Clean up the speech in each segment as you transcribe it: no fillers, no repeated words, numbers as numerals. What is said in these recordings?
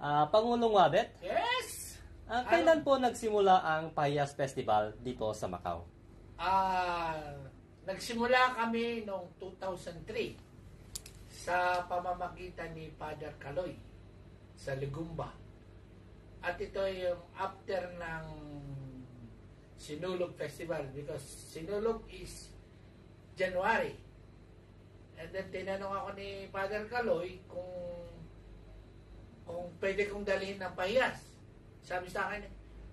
Pangulong Wabet, Yes! kailan po nagsimula ang Pahiyas Festival dito sa Macau? Nagsimula kami noong 2003 sa pamamagitan ni Father Caloy sa Legumba. At ito yung after ng Sinulog Festival because Sinulog is January. And then tinanong ako ni Father Caloy kung pwede kong dalhin ng pahiyas. Sabi sa akin,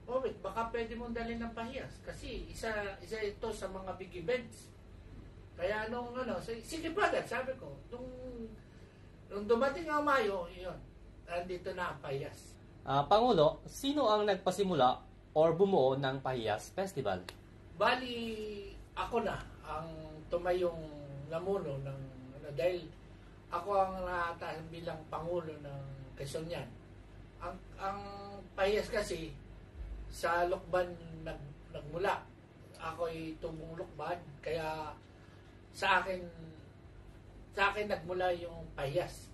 wait, baka pwede mong dalhin ng pahiyas kasi isa ito sa mga big events. Kaya sige Father, sabi ko, nung dumating ang Mayo, yun, nandito na ang pahiyas. Pangulo, sino ang nagpasimula or bumuo ng Pahiyas Festival? Bali, ako na ang tumayong namuno dahil ako ang nataas bilang Pangulo ng Quezonian. Ang Pahiyas kasi sa Lukban nagmula. Ako'y tubong Lukban, kaya sa akin nagmula yung Pahiyas.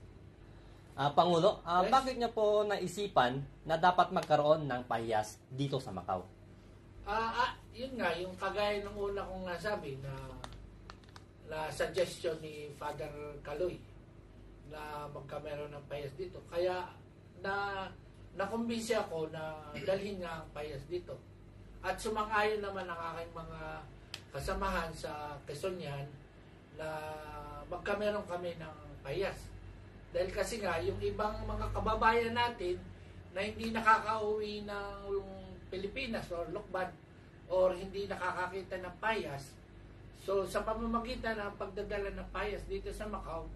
Pangulo, Yes? bakit niyo po naisipan na dapat magkaroon ng Pahiyas dito sa Macau? Yun nga, yung kagaya ng una kong nasabi na suggestion ni Father Caloy na magkameron ng pahiyas dito. Kaya nakumbinsi ako na dalhin nga ang pahiyas dito. At sumang-ayon naman ang aking mga kasamahan sa Quezonian na magkameron kami ng pahiyas. Dahil kasi nga, yung ibang mga kababayan natin na hindi nakakauwi ng Pilipinas or Lukban or hindi nakakakita ng pahiyas, so sa pamamagitan ng pagdadala ng pahiyas dito sa Macau,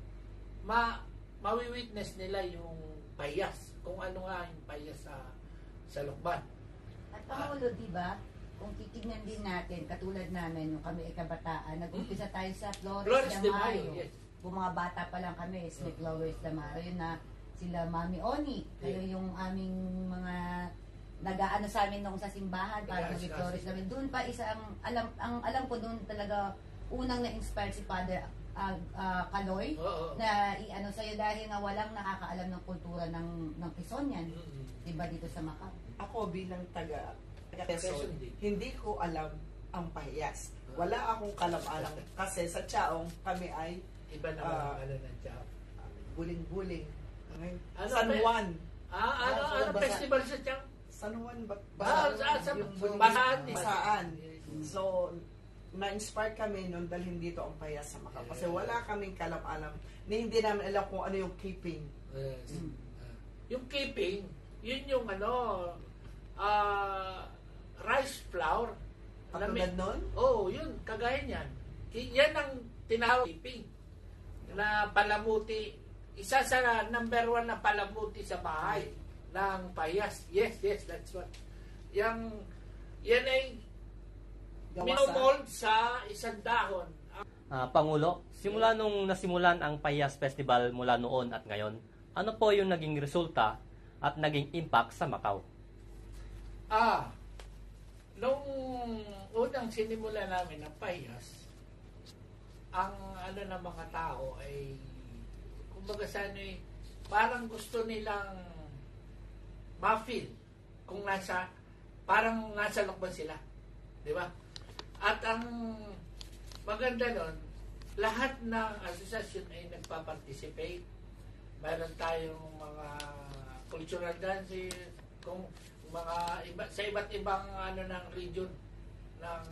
mawi-witness nila yung pahiyas, kung ano nga yung pahiyas sa Lukban. At Pangulo, di ba, kung titignan din natin, katulad namin, nung kami ay kabataan, nag-umpisa tayo sa Flores de Mayo. Yes. Kung mga bata pa lang kami, Snake Flores de Mayo, yun na sila Mami Oni, kayo yung aming mga nag-aano sa amin nung sa simbahan para Yes, mag-Flores namin. Doon pa ang alam ko doon talaga unang na-inspire si Father Caloy na i-ano sa'yo dahil nga walang nakakaalam ng kultura ng Quezonian, diba dito sa Macau? Ako bilang taga Quezon, hindi ko alam ang pahiyas. Wala akong kalam-alam kasi sa Chaong kami ay Iba naman ng Chao. buling-buling. Ano, San Juan. Ano festival sa Chao? San Juan ba? Sa Basaan. So, na-inspire kami nung dalhin dito ang pahiyas sa Macau. Kasi wala kaming kalam-alam. Hindi namin alam kung ano yung keeping. Yes. Yung keeping, yun yung rice flour. Katulad nun? Yun, kagaya niyan. Yan ang tinawag keeping. Na palamuti, isa sa number 1 na palamuti sa bahay ng pahiyas. Yes, that's what. Yan ay minomold sa isang dahon. Pangulo, simula nung nasimulan ang Pahiyas Festival mula noon at ngayon, ano po yung naging resulta at naging impact sa Macau? Nung unang sinimula namin ang pahiyas, ang ng mga tao ay kumbaga parang gusto nilang ma-feel kung parang nasa Lukban sila, di ba? At ang maganda nun, lahat ng asosasyon ay nagpa-participate. Mayroon tayong mga cultural dances, kung sa iba't ibang ng region ng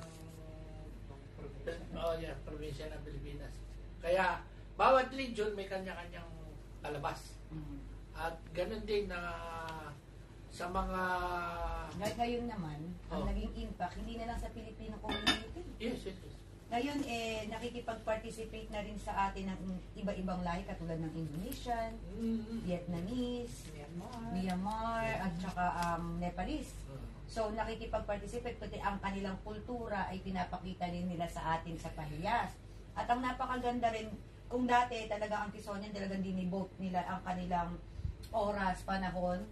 probinsya ng Pilipinas. Kaya bawat region may kanya-kanyang palabas. At ganun din na sa mga Ngayon naman, ang naging impact, hindi na lang sa Filipino community. Yes. Ngayon, nakikipag-participate na rin sa atin ng iba-ibang lahi katulad ng Indonesian, Vietnamese, Myanmar, at saka Nepalese. So, nakikipag-participate, pati ang kanilang kultura ay pinapakita din nila sa atin sa pahiyas. At ang napakaganda rin, kung dati talaga ang Quezonian, talagang dinibote nila ang kanilang oras, panahon,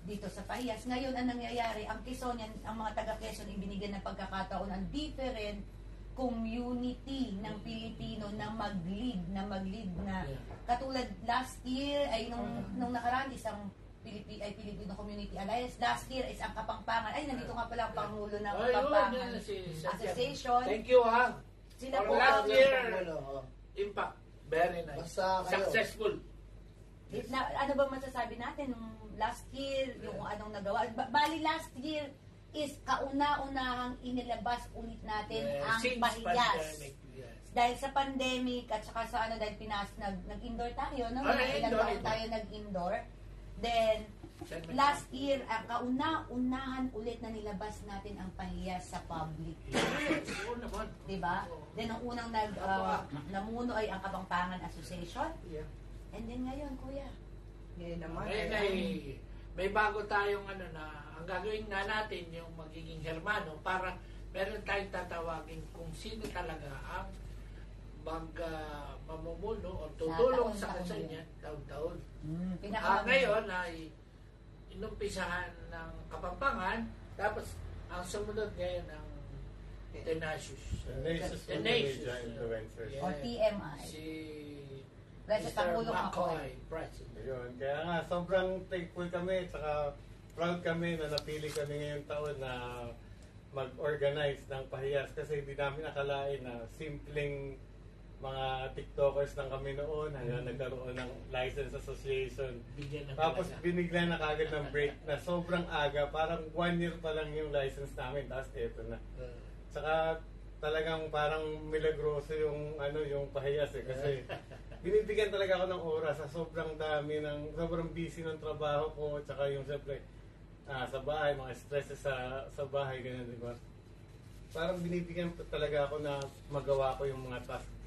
dito sa pahiyas. Ngayon, ang nangyayari, ang Quezonian, ang mga taga-Quezon, ibinigyan ng pagkakataon ang different community ng Pilipino na mag-lead na katulad last year ay nung nakaraan isang Filipino Community Alliance. Last year is ang Kapampangan. Ay, nandito nga pala ang Pangulo ng Ayun, Kapampangan yan, si Association. Thank you, ha. Sila For po last ang- year, impact. Very nice. Basta kayo. Successful. ano ba masasabi natin nung last year, yung anong nagawa? Bali last year is kauna-unahang inilabas ulit natin ang Since pahiyas. pandemic, yes. Dahil sa pandemic at saka sa dahil nag-indoor tayo, no? Ilang indoor, taon indoor. tayo nag-indoor. Then, last year, kauna-unahan ulit na nilabas natin ang pahiyas sa public. Oo naman. Diba? Then, ang unang namuno ay ang Kapampangan Association. Yeah. And then ngayon, kuya. Ngayon naman. Ngayon may bago tayong ang gagawin na natin yung magiging hermano para meron tayong tatawagin kung sino talaga ang mamumuno o tutulong sa taon-taon kanya taon-taon. Pinaka Ngayon ay inumpisahan ng Kapampangan, tapos ang sumunod ngayon ang Tenacious. Tenacious Tenacious. Media Influencers. O TMI. Si Blessed Mr. Pangulong ako. McCoy, President. Yun. Kaya nga, sobrang thankful kami, saka proud kami na napili kami ngayong taon na mag-organize ng pahiyas kasi hindi namin akalain na simpleng mga TikTokers lang kami noon hanggang nagkaroon ng license association. Bigyan ng Tapos halaga. binigla na kagad ng break na sobrang aga, parang 1 year pa lang yung license namin, tapos eto na. Saka talagang parang milagroso yung yung pahiyas kasi binibigyan talaga ako ng oras sa sobrang dami sobrang busy ng trabaho ko, tsaka yung siyempre sa bahay, mga stresses sa bahay, ganyan, di ba? Parang binibigyan talaga ako na magawa ko yung mga tasks.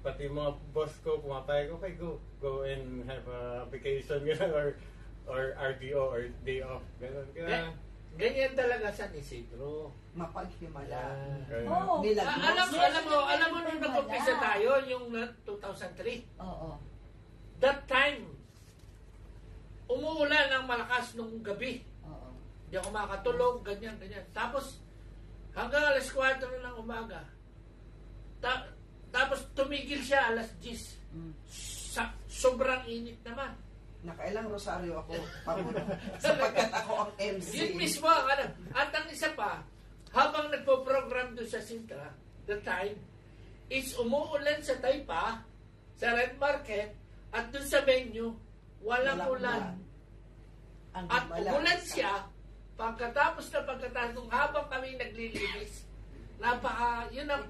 Pati yung mga boss ko, pumapayag, okay, go and have a vacation, gano'n, or RDO, or day off, gano'n. Kaya, Ganyan talaga San Isidro. Mapaghimala. Oo. Alam mo nung nag-umpisa tayo, yung 2003, Oo. that time, umuulan ng malakas nung gabi. Oo. Hindi ako makatulog, ganyan. Tapos, hanggang alas 4 ng umaga. Tapos tumigil siya alas 10. Sobrang init naman. Nakailang rosaryo ako, Pangulo, sapagkat ako ang MC. Yun mismo ang At ang isa pa, habang nagpo-program doon sa Sintra, the time, is umuulan sa Taypa, sa Red Market, at doon sa venue, walang ulan. Ang At himala. umulan siya, pagkatapos nung habang kami naglilinis, yun ang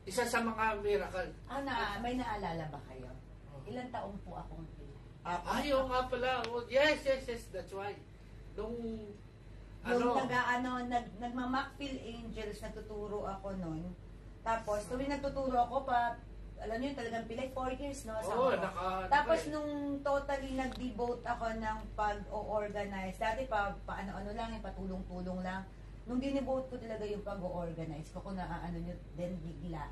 isa sa mga miracle. May naalala ba kayo? Ilang taon po akong pilay? Ayaw nga pala. Oh, yes, that's why. Nung nagma-Macfield Angels, nagtuturo ako noon. Tapos, tuwing nagtuturo ako alam niyo talagang pilay, 4 years, no? Tapos, nung totally nag-devote ako ng pag-o-organize, dati paano-ano lang, patulong-tulong lang. Nung dinivote ko talaga yung pag-o-organize ko, kung naaano nyo, then bigla.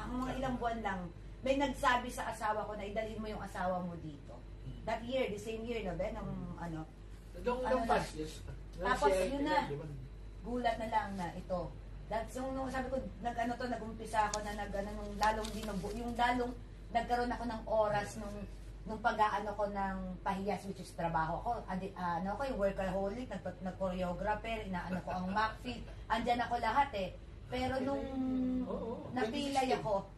Ang mga ilang buwan lang, may nagsabi sa asawa ko na idalhin mo yung asawa mo dito. That year, the same year, no, Ben? Nung past years. Tapos yun na, gulat na lang na ito. That's yung sabi ko, nag-umpisa ako na nung lalong nagkaroon ako ng oras nung pag-aano ko ng pahiyas, which is trabaho ko. Yung workaholic, nag-choreographer, inaano ko ang Macfield. Andyan ako lahat eh. Pero nung napilay ako,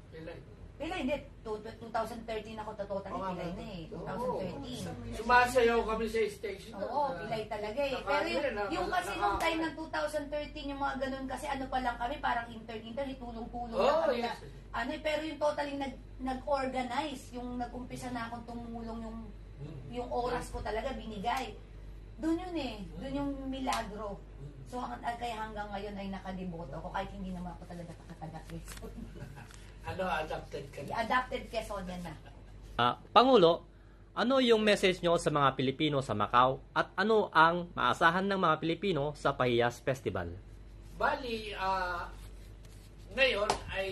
pilay, hindi. 2013 ako totally pilay na eh. 2013. Sumasayaw kami sa station. Oo, pilay talaga eh. Pero yung kasi nung time ng 2013, yung mga ganun kasi pa lang kami, parang intern, tulong-tulong lang kami na. Pero yung totally nag-organize, yung nag-umpisa na akong tumulong yung oras ko talaga binigay. Doon yun eh. Doon yung milagro. So kaya hanggang ngayon ay nakaliboto ako kahit hindi naman ako talaga taga-Quezon. Adapted ka na? Adapted Quezon yan na. Pangulo, ano yung message nyo sa mga Pilipino sa Macau at ano ang maasahan ng mga Pilipino sa Pahiyas Festival? Bali, ngayon ay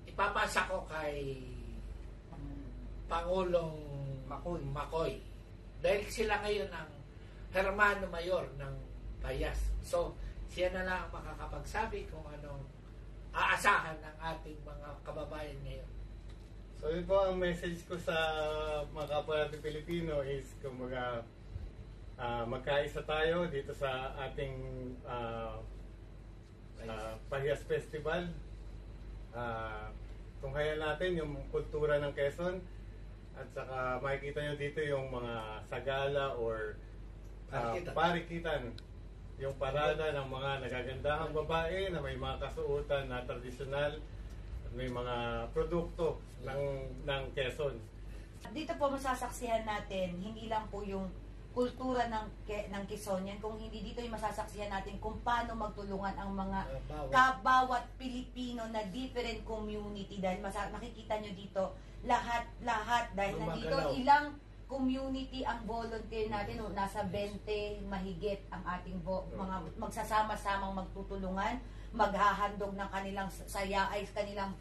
ipapasa ko kay Pangulong Macoy. Dahil sila ngayon ang Hermano Mayor ng Pahiyas. So, siya na lang ang makakapagsabi kung anong aasahan ng ating mga kababayan ngayon So yun po ang message ko sa mga kapwa natin Pilipino is kumbaga magkaisa tayo dito sa ating Pahiyas Festival. Tunghayan natin yung kultura ng Quezon at saka makikita nyo dito yung mga sagala or parikitan. Yung parada ng mga nagagandahang babae na may mga kasuotan na tradisyonal at may mga produkto ng Quezon. Dito po masasaksihan natin, hindi lang po yung kultura ng Quezonian, kung hindi dito yung masasaksihan natin kung paano magtulungan ang mga bawat Pilipino na different community dahil makikita nyo dito lahat dahil nandito ilang community ang volunteer natin, nasa 20 mahigit ang ating mga magsasama-samang magtutulungan, maghahandog ng kanilang kanilang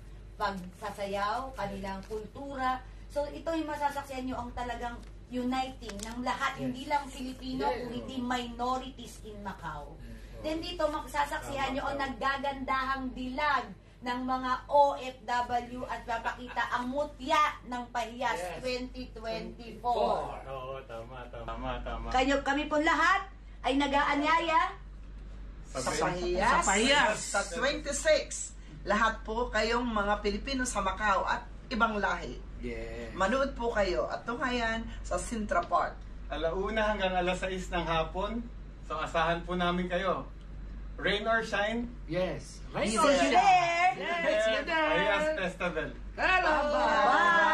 pagsasayaw, kanilang kultura. So ito yung masasaksihan nyo ang talagang uniting ng lahat, hindi lang Filipino, kundi minorities in Macau. Then dito magsasaksihan nyo ang naggagandahang dilag ng mga OFW at papakita ang mutya ng Pahiyas 2024. Oo, tama. Kami po lahat ay nag-aanyaya Sa Pahiyas, sa 26. Lahat po kayong mga Pilipino sa Macau at ibang lahi. Yeah. Manood po kayo at tunghayan sa Sintra Park. 1:00 hanggang 6:00 ng hapon. So asahan po namin kayo. Rain or shine, Yes. See you there! See you there! Pahiyas Festival. Hello! Bye!